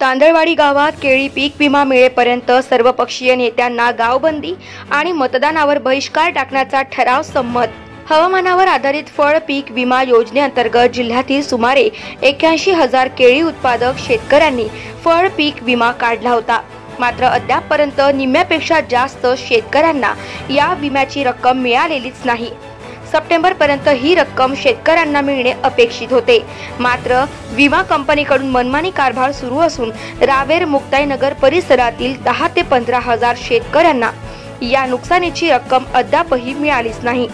तांदळवाडी गावात केळी पीक विमा मिळेपर्यंत सर्वपक्षीय नेत्यांना गावबंदी आणि मतदानावर बहिष्कार टाकण्याचा ठराव संमत। हवामानावर आधारित फळ पीक विमा योजनेअंतर्गत जिल्ह्यातील सुमारे 81,000 केळी उत्पादक शेतकऱ्यांनी फळ पीक विमा काढला होता। मात्र अद्यापपर्यंत निम्म्यापेक्षा जास्त शेतकऱ्यांना या विम्याची रक्कम मिळालेलीच नाही। सप्टेंबर पर्यंत ही रक्कम शेतकऱ्यांना मिळणे अपेक्षित होते। मात्र विमा कंपनीकडून मनमानी कारभार सुरू असून रावेर मुक्ताईनगर परिसरातील 10 ते 15,000 शेतकऱ्यांना या नुकसानीची रक्कम अद्यापही मिळालीच नाही।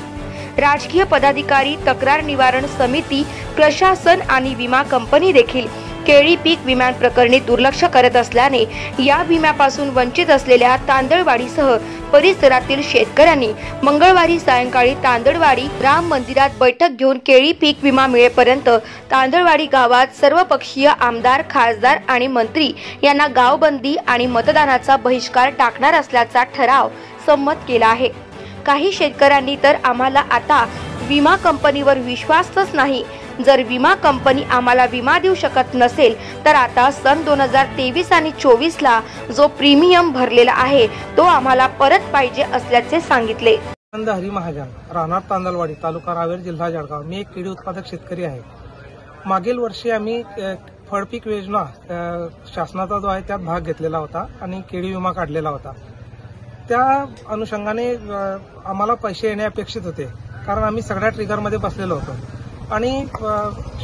राजकीय पदाधिकारी, तक्रार निवारण समिती, प्रशासन आणि विमा कंपनी देखील केळी पीक विम्याप्रकरणी दुर्लक्ष करत असल्याने या विम्यापासून वंचित असलेल्या तांदळवाडीसह परिसरातील शेतकऱ्यांनी मंगळवारी सायंकाळी तांदळवाडी राम मंदिरात बैठक घेऊन केळी पीक विमा मिळेपर्यंत तांदळवाडी गावात सर्वपक्षीय आमदार, खासदार आणि मंत्री यांना गावबंदी आणि मतदानाचा बहिष्कार टाकणार असल्याचा ठराव संमत केला आहे। काही शेतकऱ्यांनी तर आम्हाला आता विमा कंपनीवर विश्वासच नाही। जर विमा कंपनी आम्हाला विमा देऊ शकत नसेल तर आता सन 2023 आणि 24 ला जो प्रीमियम भरलेला आहे तो आम्हाला परत पाहिजे असल्याचे सांगितले। हरी महाजन, राहणार तांदळवाडी, तालुका रावेर, जिल्हा जळगाव। मी एक केळी उत्पादक शेतकरी आहे। मागील वर्षी आम्ही फळपीक योजना शासनाचा जो आहे त्यात भाग घेतलेला होता आणि केळी विमा काढलेला होता। त्या अनुषंगाने आम्हाला पैसे येणे अपेक्षित होते, कारण आम्ही सगळ्या ट्रिगरमध्ये बसलेलो होतो आणि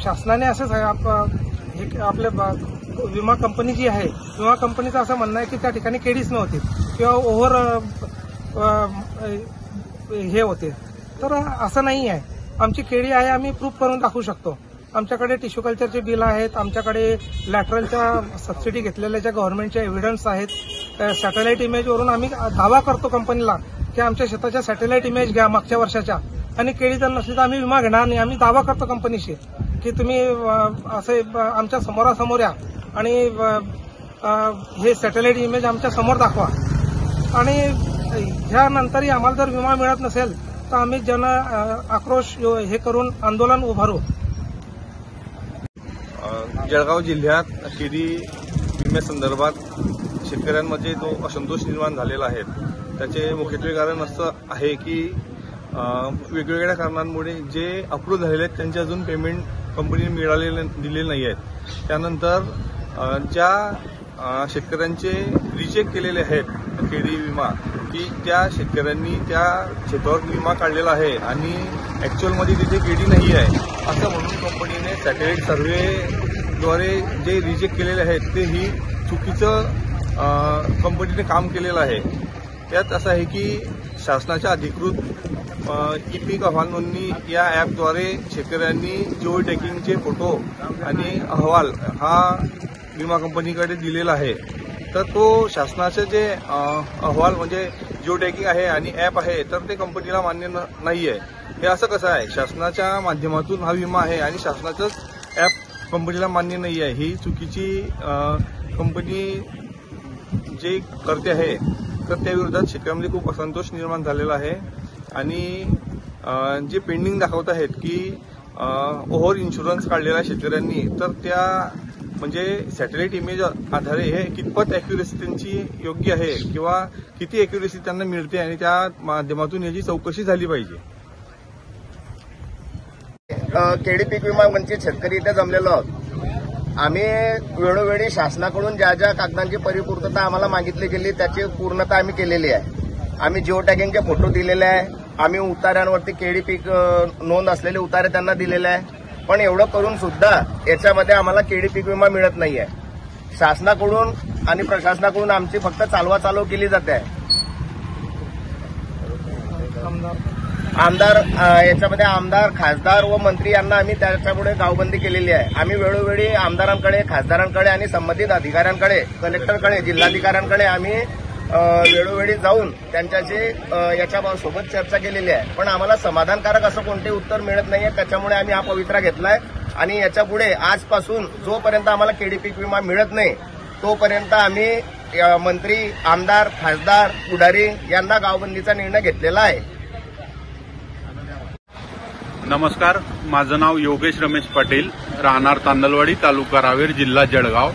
शासनाने असं आपल्या विमा कंपनी जी आहे, विमा कंपनीचं असं म्हणणं आहे की त्या ठिकाणी केळीच नव्हती किंवा ओव्हर हे होते, तर असं नाही आहे। आमची केळी आहे, आम्ही प्रूफ करून दाखवू शकतो। आमच्याकडे टिश्यू कल्चरचे बिल आहेत, आमच्याकडे लॅटरलच्या सबसिडी घेतलेल्या गव्हर्नमेंटच्या एव्हिडन्स आहेत। सॅटेलाइट इमेजवरून आम्ही दावा करतो कंपनीला की आमच्या शेताच्या सॅटेलाइट इमेज घ्या मागच्या वर्षाच्या, आणि केळी जर नसली तर आम्ही विमा घेणार नाही। आम्ही दावा करतो कंपनीशी की तुम्ही असे आमच्या समोरासमोर या आणि हे सॅटेलाइट इमेज आमच्या समोर दाखवा, आणि ह्यानंतरही आम्हाला जर विमा मिळत नसेल तर आम्ही जन आक्रोश हे करून आंदोलन उभारू। जळगाव जिल्ह्यात केळी विम्यासंदर्भात शेतकऱ्यांमध्ये जो असंतोष निर्माण झालेला आहे त्याचे मुख्यत्वे कारण असं आहे की वेगवेगळ्या कारणांमुळे जे अप्रूव्ह झालेले आहेत त्यांचे अजून पेमेंट कंपनीने दिलेले नाही आहेत। त्यानंतर ज्या शेतकऱ्यांचे रिजेक्ट केलेले आहेत केळी विमा, की त्या शेतकऱ्यांनी त्या क्षेत्रावर विमा काढलेला आहे आणि ॲक्च्युअलमध्ये तिथे केळी नाही आहे असं म्हणून कंपनीने सॅटेलाइट सर्व्हेद्वारे जे रिजेक्ट केलेले आहेत ते ही चुकीचं कंपनीने काम केलेलं आहे। त्यात असं आहे की शासनाच्या अधिकृत ई पीक अहवाल नोंदणी या ॲपद्वारे शेतकऱ्यांनी जिओ टॅगिंगचे फोटो आणि अहवाल हा विमा कंपनीकडे दिलेला आहे, तर तो शासनाचे जे अहवाल म्हणजे जिओ टॅगिंग आहे आणि ॲप आहे तर ते कंपनीला मान्य नाही आहे। हे असं कसं आहे? शासनाच्या माध्यमातून हा विमा आहे आणि शासनाचंच ॲप कंपनीला मान्य नाही आहे। ही चुकीची कंपनी जे करते आहे तर त्या विरोधात शेतकऱ्यांमध्ये खूप असंतोष निर्माण झालेला आहे। आणि जे पेंडिंग दाखवत आहेत की ओव्हर इन्शुरन्स काढलेल्या शेतकऱ्यांनी, तर त्या म्हणजे सॅटेलाइट इमेज आधारे हे कितपत अॅक्युरेसी त्यांची योग्य आहे किंवा किती अॅक्युरेसी त्यांना मिळते आणि त्या माध्यमातून याची चौकशी झाली पाहिजे। केळी पीक विमा वंचित शेतकरी इथे जमलेलो आहोत। आम्ही वेळोवेळी शासनाकडून ज्या ज्या कागदांची परिपूर्तता आम्हाला मागितली गेली त्याची पूर्णता आम्ही केलेली आहे। आम्ही जिओ टॅगिंगचे फोटो दिलेले आहे, आम्ही उतार्यांवरती केळी पीक नोंद असलेले उतारे त्यांना दिलेले आहे, पण एवढं करून सुद्धा याच्यामध्ये आम्हाला केळी पीक विमा मिळत नाहीये। शासनाकडून आणि प्रशासनाकडून आमची फक्त चालवाचालव केली जाते आहे। आमदार याच्यामध्ये आमदार, खासदार व मंत्री यांना आम्ही त्याच्यापुढे गावबंदी केलेली आहे। आम्ही वेळोवेळी आमदारांकडे, खासदारांकडे आणि संबंधित अधिकाऱ्यांकडे, कलेक्टरकडे, जिल्हाधिकाऱ्यांकडे आम्ही वेळोवेळी जाऊन त्यांच्याशी याच्यासोबत चर्चा केलेली आहे, पण आम्हाला समाधानकारक असं कोणते उत्तर मिळत नाहीये। त्याच्यामुळे आम्ही हा पवित्रा घेतलाय आणि याच्यापुढे आजपासून जोपर्यंत आम्हाला केळी पीक विमा मिळत नाही तोपर्यंत आम्ही मंत्री, आमदार, खासदार, पुढारी यांना गावबंदीचा निर्णय घेतलेला आहे। नमस्कार, माझं नाव योगेश रमेश पाटील, राहणार तांदळवाडी, तालुका रावेर, जिल्हा जळगाव।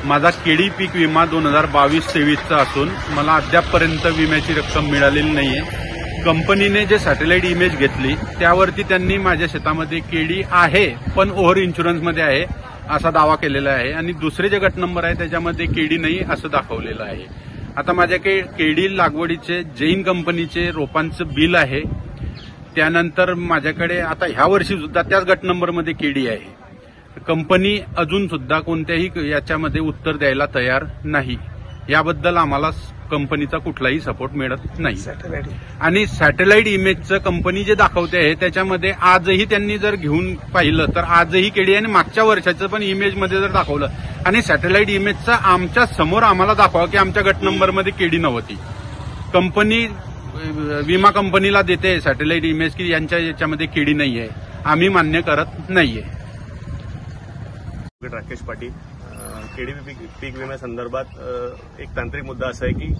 माझा केळी पीक विमा 2022-23चा असून मला अद्यापपर्यंत विम्याची रक्कम मिळालेली नाहीये। कंपनीने जे सॅटेलाइट इमेज घेतली त्यावरती त्यांनी माझ्या शेतामध्ये केळी आहे पण ओव्हर इन्शुरन्समध्ये आहे असा दावा केलेला आहे आणि दुसरे जे गट नंबर आहे त्याच्यामध्ये केळी नाही असं दाखवलेलं आहे। आता माझ्याकडे केळी लागवडीचे जैन कंपनीचे रोपांचं बिल आहे। त्यानंतर माझ्याकडे आता ह्या वर्षी सुद्धा त्याच गट नंबरमध्ये केळी आहे। कंपनी अजून सुद्धा कोणत्याही याच्यामध्ये उत्तर द्यायला तयार नाही। याबद्दल आम्हाला कंपनीचा कुठलाही सपोर्ट मिळत नाही। आणि सॅटेलाइट इमेजचं कंपनी जे दाखवते आहे त्याच्यामध्ये आजही त्यांनी जर घेऊन पाहिलं तर आजही केळी आणि मागच्या वर्षाचं पण इमेजमध्ये जर दाखवलं आणि सॅटेलाइट इमेजचा आमच्या समोर आम्हाला दाखवा की आमच्या गट नंबरमध्ये केळी नव्हती। कंपनी विमा कंपनीला देते सॅटेलाइट इमेज की यांच्या याच्यामध्ये केळी नाहीये, आम्ही मान्य करत नाहीये। राकेश पाटील, केळी पीक विम्यासंदर्भात एक तांत्रिक मुद्दा असा आहे की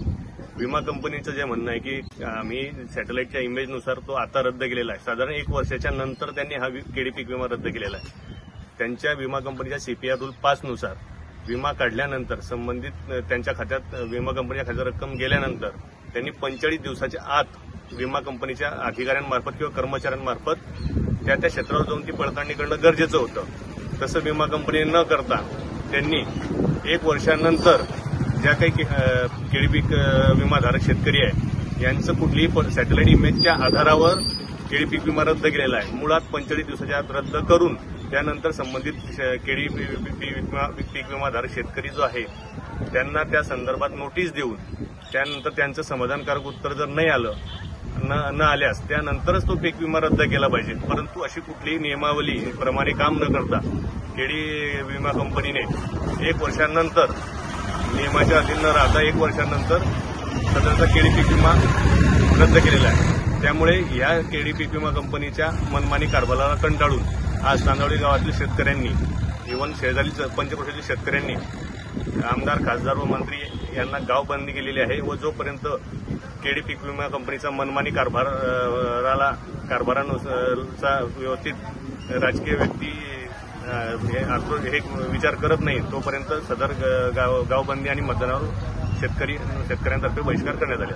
विमा कंपनीचं जे म्हणणं आहे की आम्ही सॅटेलाइटच्या इमेजनुसार तो आता रद्द केलेला आहे। साधारण 1 वर्षाच्या नंतर त्यांनी हा केळी पीक विमा रद्द केलेला आहे। त्यांच्या विमा कंपनीच्या CPR रूल 5 नुसार विमा काढल्यानंतर संबंधित त्यांच्या खात्यात विमा कंपनीच्या खात्यात रक्कम गेल्यानंतर त्यांनी 45 दिवसाच्या आत विमा कंपनीच्या अधिकाऱ्यांमार्फत किंवा कर्मचाऱ्यांमार्फत त्या क्षेत्रावर जाऊन ती पडताळणी करणं गरजेचं होतं। तसं विमा कंपनी न करता त्यांनी 1 वर्षानंतर ज्या काही केळी पीक विमाधारक शेतकरी आहे यांचं कुठलीही सॅटेलाइट इमेजच्या आधारावर केळी पीक विमा रद्द केलेला आहे। मुळात 45 दिवसाच्या आत रद्द करून त्यानंतर संबंधित केळी पीक विमाधारक शेतकरी जो आहे त्यांना त्या संदर्भात नोटीस देऊन त्यानंतर त्यांचं समाधानकारक उत्तर जर नाही आलं न आल्यास त्यानंतरच तो पीक विमा रद्द केला पाहिजे। परंतु अशी कुठलीही नियमावली प्रमाणे काम न करता केळी विमा कंपनीने 1 वर्षानंतर नियमाच्या अधीन न राहता 1 वर्षानंतर सदरचा केळी पीक विमा रद्द केलेला आहे। त्यामुळे या केळी पीक विमा कंपनीच्या मनमानी कारभाराला कंटाळून आज तांदवडी गावातील शेतकऱ्यांनी इव्हन शेजारी पंचक्रोशीतील शेतकऱ्यांनी आमदार, खासदार व मंत्री यांना गावबंदी केलेली आहे व जोपर्यंत केळी पीक विमा कंपनीचा मनमानी कारभाराचा व्यवस्थित राजकीय व्यक्ती हे विचार करत नाही तोपर्यंत सदर गावबंदी आणि मतदानावर शेतकऱ्यांतर्फे बहिष्कार करण्यात आले।